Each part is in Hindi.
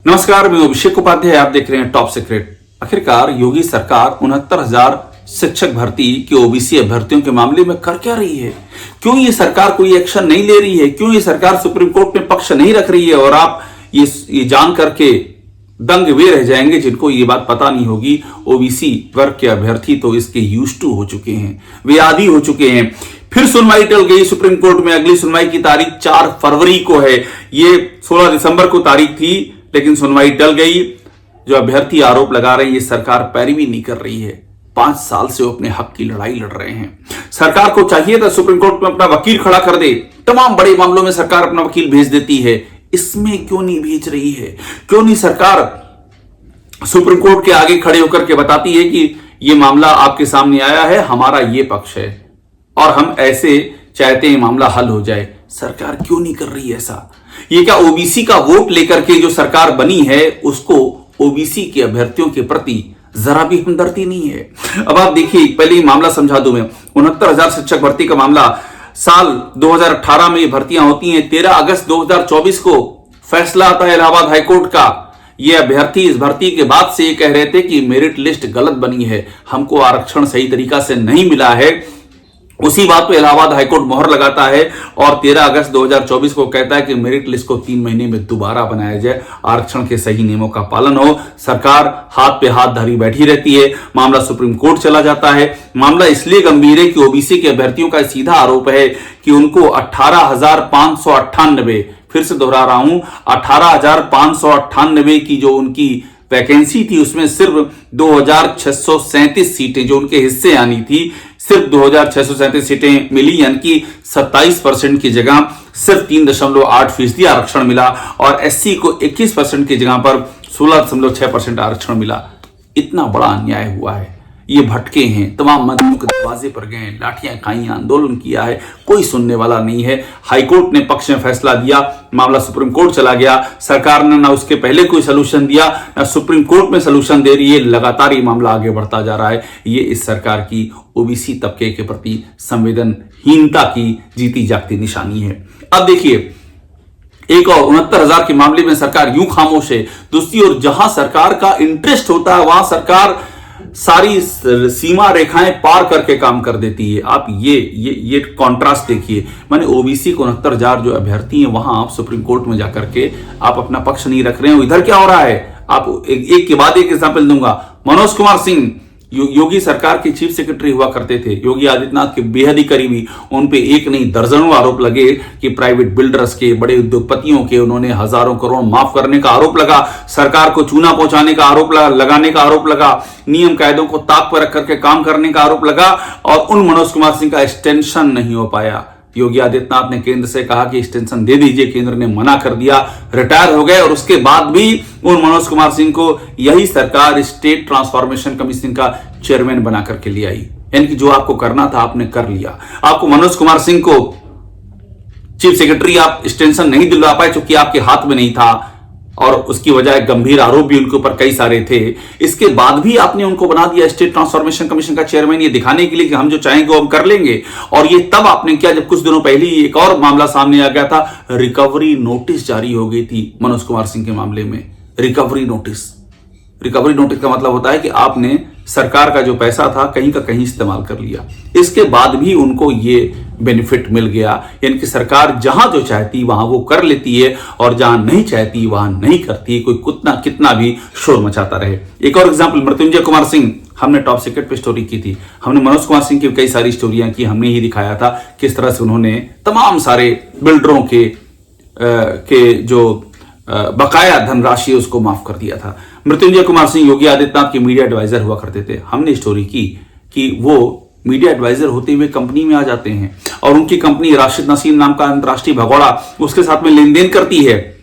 नमस्कार, मैं अभिषेक उपाध्याय। आप देख रहे हैं टॉप सीक्रेट। आखिरकार योगी सरकार 69,000 शिक्षक भर्ती के ओबीसी अभ्यर्थियों के मामले में कर क्या रही है? क्यों ये सरकार कोई एक्शन नहीं ले रही है? क्यों ये सरकार सुप्रीम कोर्ट में पक्ष नहीं रख रही है? और आप ये जान करके दंग वे रह जाएंगे जिनको ये बात पता नहीं होगी। ओबीसी वर्ग के अभ्यर्थी तो इसके यूज्ड टू हो चुके हैं, वे आदी हो चुके हैं। फिर सुनवाई टल गई सुप्रीम कोर्ट में। अगली सुनवाई की तारीख 4 फरवरी को है। ये 16 दिसंबर को तारीख थी, लेकिन सुनवाई टल गई। जो अभ्यर्थी आरोप लगा रहे हैं ये सरकार पैरवी नहीं कर रही है। 5 साल से वो अपने हक की लड़ाई लड़ रहे हैं। सरकार को चाहिए था सुप्रीम कोर्ट में अपना वकील खड़ा कर दे। तमाम बड़े मामलों में सरकार अपना वकील भेज देती है, इसमें क्यों नहीं भेज रही है? क्यों नहीं सरकार सुप्रीम कोर्ट के आगे खड़े होकर के बताती है कि यह मामला आपके सामने आया है, हमारा ये पक्ष है और हम ऐसे चाहते हैं मामला हल हो जाए? सरकार क्यों नहीं कर रही ऐसा? ये क्या ओबीसी का वोट लेकर के जो सरकार बनी है उसको ओबीसी के अभ्यर्थियों के प्रति जरा भी हमदर्दी नहीं है? अब आप देखिए, पहले ही मामला समझा दूं मैं। 69,000 शिक्षक भर्ती का मामला, साल 2018 में ये भर्तियां होती हैं। 13 अगस्त 2024 को फैसला आता है इलाहाबाद हाईकोर्ट का। ये अभ्यर्थी इस भर्ती के बाद से ये कह रहे थे कि मेरिट लिस्ट गलत बनी है, हमको आरक्षण सही तरीका से नहीं मिला है। उसी बात पे इलाहाबाद हाईकोर्ट मोहर लगाता है और 13 अगस्त 2024 को कहता है कि मेरिट लिस्ट को 3 महीने में दोबारा बनाया जाए, आरक्षण के सही नियमों का पालन हो। सरकार हाथ पे हाथ धरी बैठी रहती है। मामला सुप्रीम कोर्ट चला जाता है। मामला इसलिए गंभीर है कि ओबीसी के अभ्यर्थियों का सीधा आरोप है कि उनको 18,598, फिर से दोहरा रहा हूं, 18,598 की जो उनकी वैकेंसी थी उसमें सिर्फ 2,637 सीटें जो उनके हिस्से आनी थी, सिर्फ 2,637 सीटें मिली, यानी कि 27% की जगह सिर्फ 3.8% आरक्षण मिला और एससी को 21% की जगह पर 16.6% आरक्षण मिला। इतना बड़ा अन्याय हुआ है। ये भटके हैं, तमाम मंत्रियों के दरवाजे पर गए, लाठियां खाई, आंदोलन किया है, कोई सुनने वाला नहीं है। हाईकोर्ट ने पक्ष में फैसला दिया, मामला सुप्रीम कोर्ट चला गया। सरकार ने ना उसके पहले कोई सलूशन दिया, ना सुप्रीम कोर्ट में सलूशन दे रही है। लगातार ये मामला आगे बढ़ता जा रहा है। ये इस सरकार की ओबीसी तबके के प्रति संवेदनहीनता की जीती जागती निशानी है। अब देखिए, एक और 69,000 के मामले में सरकार यूं खामोश है। दूसरी ओर जहां सरकार का इंटरेस्ट होता है वहां सरकार सारी सीमा रेखाएं पार करके काम कर देती है। आप ये कॉन्ट्रास्ट देखिए। माने ओबीसी को 69,000 जो अभ्यर्थी हैं वहां आप सुप्रीम कोर्ट में जाकर के आप अपना पक्ष नहीं रख रहे हो। इधर क्या हो रहा है? आप एक के बाद एक एग्जाम्पल दूंगा। मनोज कुमार सिंह योगी सरकार के चीफ सेक्रेटरी हुआ करते थे, योगी आदित्यनाथ के बेहद ही करीबी। उन पे एक नहीं दर्जनों आरोप लगे कि प्राइवेट बिल्डर्स के, बड़े उद्योगपतियों के उन्होंने हजारों करोड़ माफ करने का आरोप लगा, सरकार को चूना पहुंचाने का आरोप लगाने का आरोप लगा, नियम कायदों को ताक पर रख करके काम करने का आरोप लगा और उन मनोज कुमार सिंह का एक्सटेंशन नहीं हो पाया। योगी आदित्यनाथ ने केंद्र से कहा कि एक्सटेंशन दे दीजिए, केंद्र ने मना कर दिया, रिटायर हो गए और उसके बाद भी उन मनोज कुमार सिंह को यही सरकार स्टेट ट्रांसफॉर्मेशन कमीशन का चेयरमैन बना करके ले आई। यानी कि जो आपको करना था आपने कर लिया। आपको मनोज कुमार सिंह को चीफ सेक्रेटरी आप एक्सटेंशन नहीं दिलवा पाए क्योंकि आपके हाथ में नहीं था और उसकी वजह गंभीर आरोप भी उनके ऊपर कई सारे थे। इसके बाद भी आपने उनको बना दिया स्टेट ट्रांसफॉर्मेशन कमीशन का चेयरमैन, ये दिखाने के लिए कि हम जो चाहेंगे वो हम कर लेंगे। और ये तब आपने किया जब कुछ दिनों पहले ही एक और मामला सामने आ गया था। रिकवरी नोटिस जारी हो गई थी मनोज कुमार सिंह के मामले में। रिकवरी नोटिस का मतलब होता है कि आपने सरकार का जो पैसा था कहीं का कहीं इस्तेमाल कर लिया। इसके बाद भी उनको ये बेनिफिट मिल गया। यानी कि सरकार जहां जो चाहती वहां वो कर लेती है और जहां नहीं चाहती वहां नहीं करती, कोई कितना भी शोर मचाता रहे। एक और एग्जाम्पल, मृत्युंजय कुमार सिंह, हमने टॉप सीक्रेट पे स्टोरी की थी। हमने मनोज कुमार सिंह की कई सारी स्टोरियां की, हमने ही दिखाया था किस तरह से उन्होंने तमाम सारे बिल्डरों के जो बकाया धनराशि उसको माफ कर दिया था। मृत्युंजय कुमार सिंह योगी आदित्यनाथ के मीडिया एडवाइजर हुआ करते थे। हमने स्टोरी की कि वो मीडिया एडवाइजर होते हुए कंपनी में आ जाते हैं और उनकी कंपनी राशिद नसीम नाम का अंतरराष्ट्रीय भगोड़ा उसके साथ में लेन देन करती है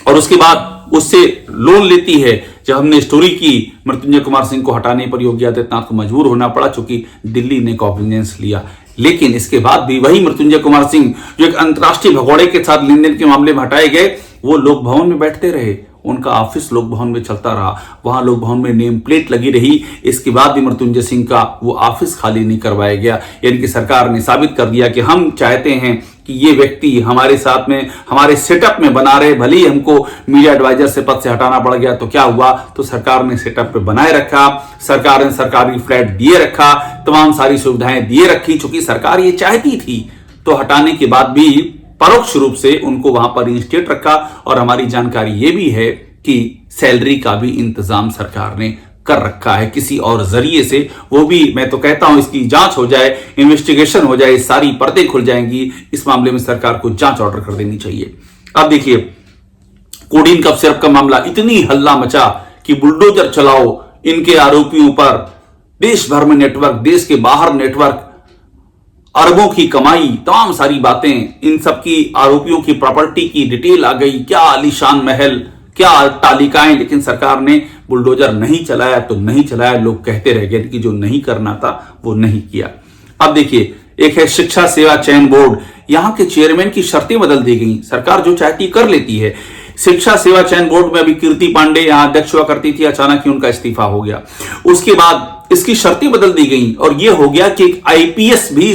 और उसके बाद उससे लोन लेती है। जब हमने स्टोरी की, मृत्युंजय कुमार सिंह को हटाने पर योगी आदित्यनाथ को मजबूर होना पड़ा चूंकि दिल्ली ने कॉग्निजेंस लिया। लेकिन इसके बाद भी वही मृत्युंजय कुमार सिंह जो एक अंतरराष्ट्रीय भगोड़े के साथ लेन देन के मामले में हटाए गए, वो लोक भवन में बैठते रहे। उनका ऑफिस लोक भवन में चलता रहा, वहां लोक भवन में नेम प्लेट लगी रही। इसके बाद भी मृत्युंजय सिंह का वो ऑफिस खाली नहीं करवाया गया। यानी कि सरकार ने साबित कर दिया कि हम चाहते हैं कि ये व्यक्ति हमारे साथ में हमारे सेटअप में बना रहे, भले ही हमको मीडिया एडवाइजर से पद से हटाना पड़ गया तो क्या हुआ, तो सरकार ने सेटअप पे बनाए रखा, सरकार ने सरकारी फ्लैट दिए रखा, तमाम सारी सुविधाएं दिए रखी, चूंकि सरकार ये चाहती थी। तो हटाने के बाद भी परोक्ष रूप से उनको वहां पर इंस्टेट रखा। और हमारी जानकारी ये भी है कि सैलरी का भी इंतजाम सरकार ने कर रखा है किसी और जरिए से। वो भी मैं तो कहता हूं इसकी जांच हो जाए, इन्वेस्टिगेशन हो जाए, सारी पर्दे खुल जाएंगी। इस मामले में सरकार को जांच ऑर्डर कर देनी चाहिए। अब देखिए, कोडीन कफ सिरप का मामला, इतनी हल्ला मचा कि बुलडोजर चलाओ इनके आरोपियों पर, देश भर में नेटवर्क, देश के बाहर नेटवर्क, अरबों की कमाई, तमाम सारी बातें, इन सब की आरोपियों की प्रॉपर्टी की डिटेल आ गई, क्या आलीशान महल, क्या तालिकाएं। लेकिन सरकार ने बुलडोजर नहीं चलाया तो नहीं चलाया, लोग कहते रह गए कि जो नहीं करना था वो नहीं किया। अब देखिए, एक है शिक्षा सेवा चयन बोर्ड, यहां के चेयरमैन की शर्तें बदल दी गई। सरकार जो चाहती कर लेती है। शिक्षा सेवा चयन बोर्ड में अभी कीर्ति पांडे यहां अध्यक्ष हुआ करती थी, अचानक ही उनका इस्तीफा हो गया। उसके बाद इसकी शर्तें बदल दी गई और यह हो गया कि आईपीएस भी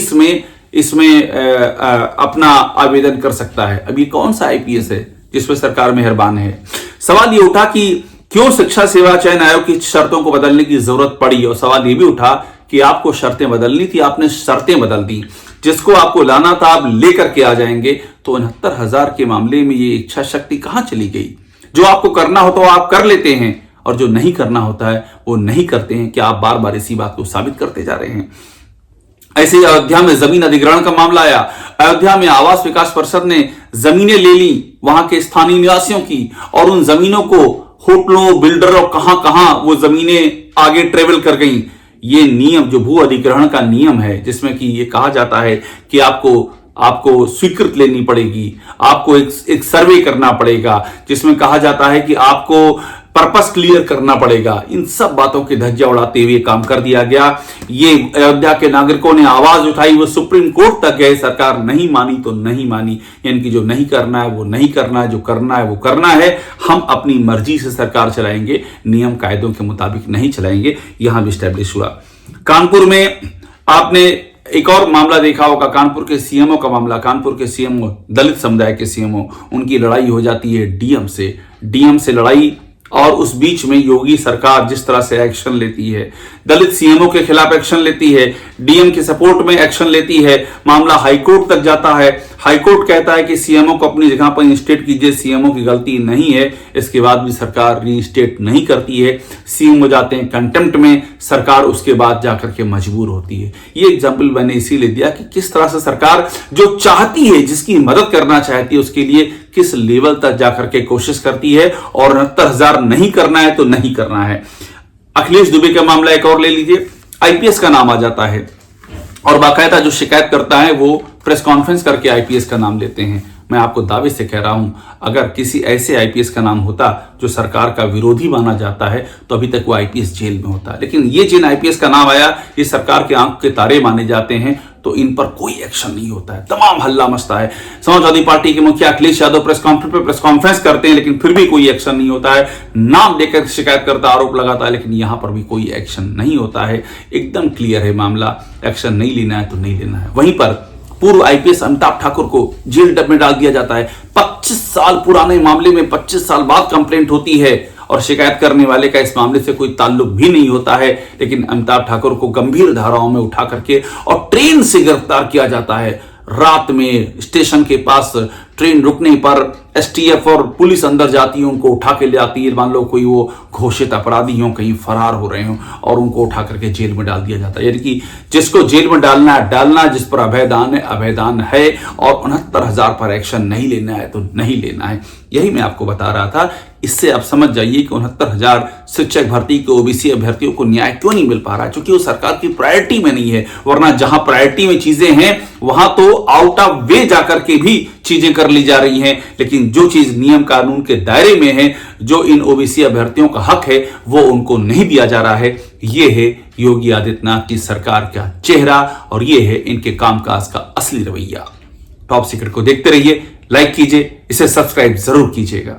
इसमें अपना आवेदन कर सकता है। अभी कौन सा आईपीएस है जिसपे सरकार मेहरबान है? सवाल यह उठा कि क्यों शिक्षा सेवा चयन आयोग की शर्तों को बदलने की जरूरत पड़ी, और सवाल यह भी उठा कि आपको शर्तें बदलनी थी, आपने शर्तें बदल दी। जिसको आपको लाना था आप लेकर के आ जाएंगे। तो 69,000 के मामले में ये इच्छा शक्ति कहां चली गई? जो आपको करना होता है आप कर लेते हैं और जो नहीं करना होता है वो नहीं करते हैं। क्या आप बार बार इसी बात को साबित करते जा रहे हैं? ऐसे ही अयोध्या में जमीन अधिग्रहण का मामला आया। अयोध्या में आवास विकास परिषद ने जमीनें ले ली वहां के स्थानीय निवासियों की, और उन जमीनों को होटलों, बिल्डरों, कहां वो जमीनें आगे ट्रेवल कर गई। ये नियम जो भू अधिग्रहण का नियम है, जिसमें कि ये कहा जाता है कि आपको स्वीकृत लेनी पड़ेगी, आपको एक सर्वे करना पड़ेगा, जिसमें कहा जाता है कि आपको पर्पस क्लियर करना पड़ेगा। इन सब बातों की धज्जिया उड़ाते हुए काम कर दिया गया। ये अयोध्या के नागरिकों ने आवाज उठाई, वो सुप्रीम कोर्ट तक गए, सरकार नहीं मानी तो नहीं मानी। यानी कि जो नहीं करना है वो नहीं करना है, जो करना है वो करना है। हम अपनी मर्जी से सरकार चलाएंगे, नियम कायदों के मुताबिक नहीं चलाएंगे। यहां भी स्टैब्लिश हुआ। कानपुर में आपने एक और मामला देखा होगा, कानपुर के सीएमओ का मामला। कानपुर के सीएमओ, दलित समुदाय के सीएमओ, उनकी लड़ाई हो जाती है डीएम से लड़ाई। और उस बीच में योगी सरकार जिस तरह से एक्शन लेती है, दलित सीएमओ के खिलाफ एक्शन लेती है, डीएम के सपोर्ट में एक्शन लेती है, मामला हाईकोर्ट तक जाता है। हाईकोर्ट कहता है कि सीएमओ को अपनी जगह पर इंस्टेट कीजिए, सीएमओ की गलती नहीं है। इसके बाद भी सरकार रीइंस्टेट नहीं करती है। सीएमओ जाते हैं कंटेम्प्ट में, सरकार उसके बाद जाकर के मजबूर होती है। ये एग्जाम्पल मैंने इसीलिए दिया कि किस तरह से सरकार जो चाहती है, जिसकी मदद करना चाहती है, उसके लिए किस लेवल तक जाकर के कोशिश करती है। और 69,000 नहीं करना है तो नहीं करना है। अखिलेश दुबे का मामला एक और ले लीजिए। आईपीएस का नाम आ जाता है और बाकायदा जो शिकायत करता है वो प्रेस कॉन्फ्रेंस करके आईपीएस का नाम लेते हैं। मैं आपको दावे से कह रहा हूं, अगर किसी ऐसे आईपीएस का नाम होता जो सरकार का विरोधी माना जाता है तो अभी तक वो आईपीएस जेल में होता। लेकिन ये जिन आईपीएस का नाम आया, ये सरकार के आंख के तारे माने जाते हैं, तो इन पर कोई एक्शन नहीं होता है। तमाम हल्ला मचता है। समाजवादी पार्टी के मुखिया अखिलेश यादव प्रेस कॉन्फ्रेंस करते हैं, लेकिन फिर भी कोई एक्शन नहीं होता है। नाम देकर शिकायत करता, आरोप लगाता है, लेकिन यहां पर भी कोई एक्शन नहीं होता है। एकदम क्लियर है मामला, एक्शन नहीं लेना है तो नहीं लेना है। वहीं पर पूर्व आईपीएस अमिताभ ठाकुर को जेल में डाल दिया जाता है। 25 साल पुराने मामले में 25 साल बाद कंप्लेंट होती है और शिकायत करने वाले का इस मामले से कोई ताल्लुक भी नहीं होता है। लेकिन अमिताभ ठाकुर को गंभीर धाराओं में उठा करके और ट्रेन से गिरफ्तार किया जाता है। रात में स्टेशन के पास ट्रेन रुकने पर एसटीएफ और पुलिस अंदर जाती है, उनको उठा के ले आती है। मान लो कोई वो घोषित अपराधी हो, कहीं फरार हो रहे हो, और उनको उठा करके जेल में डाल दिया जाता है। यानी कि जिसको जेल में डालना है डालना, जिस पर अभयदान है अभयदान है, और 69,000 पर एक्शन नहीं लेना है तो नहीं लेना है। यही मैं आपको बता रहा था। इससे आप समझ जाइए कि 69,000 शिक्षक भर्ती के ओबीसी अभ्यर्थियों को न्याय क्यों नहीं मिल पा रहा है, क्योंकि वो सरकार की प्रायोरिटी में नहीं है। वरना जहां प्रायोरिटी में चीजें हैं वहां तो आउट ऑफ वे जाकर के भी चीजें कर ली जा रही हैं। लेकिन जो चीज नियम कानून के दायरे में है, जो इन ओबीसी अभ्यर्थियों का हक है, वो उनको नहीं दिया जा रहा है। ये है योगी आदित्यनाथ की सरकार का चेहरा और ये है इनके कामकाज का असली रवैया। टॉप सीक्रेट को देखते रहिए, लाइक कीजिए, इसे सब्सक्राइब जरूर कीजिएगा।